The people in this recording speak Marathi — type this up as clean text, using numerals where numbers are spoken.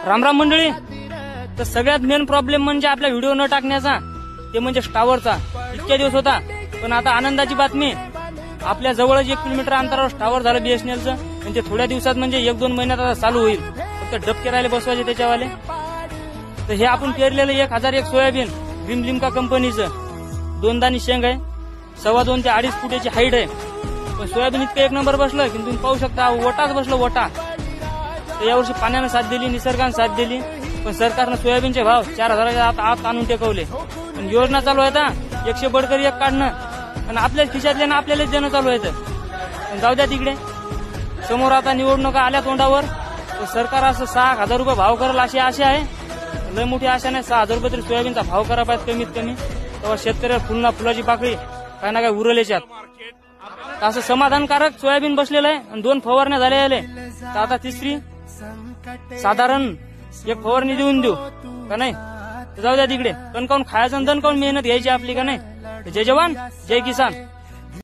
रामराम मंडळी. तर सगळ्यात मेन प्रॉब्लेम म्हणजे आपला व्हिडिओ न टाकण्याचा, ते म्हणजे टावरचा. इतक्या दिवस होता, पण आता आनंदाची बातमी, आपल्या जवळच 1 किलोमीटर अंतरावर टावर झालं बीएसएनएलचं. म्हणजे थोड्या दिवसात म्हणजे 1-2 महिन्यात आता चालू होईल. फक्त डबके राहिले बसवायचे त्याच्यावाले. तर हे आपण पेरलेलं 1001 सोयाबीन भीमलिमका कंपनीचं 2 दाणी शेंग आहे. 2.25 ते 2.5 फुटाची हाईट आहे. पण सोयाबीन इतकं 1 नंबर बसलं की तुम्ही पाहू शकता, वटाच बसलं वटा. तर यावर्षी पाण्यानं साथ दिली, निसर्गानं साथ दिली. पण सरकारनं सोयाबीनचे भाव 4,000च्या आत आणून टेकवले. पण योजना चालू आहे आता 100 बडकर 1 काढणं, आणि आपल्याच खिशातले ना आपल्यालाच देणं चालू आहे. पण जाऊ द्या तिकडे. समोर आता निवडणुका आल्या तोंडावर, तर सरकार असं 6,000 रुपये भाव करेल अशी आशा आहे. लय मोठी आशा नाही, 6,000 रुपये तरी सोयाबीनचा भाव करा पाहिजे कमीत कमी. तेव्हा शेतकऱ्याला फुलाची पाकळी काय ना काय उरल याच्यात. असं समाधानकारक सोयाबीन बसलेलं आहे. आणि 2 फवारण्या झाल्या आले, तर आता तिसरी साधारण 1 फवारणी देऊन देऊ का नाही. जाऊ द्या तिकडे. कणकावून खायचं आणि दणकावून मेहनत घ्यायची आपली का नाही. जय जवान जय किसान.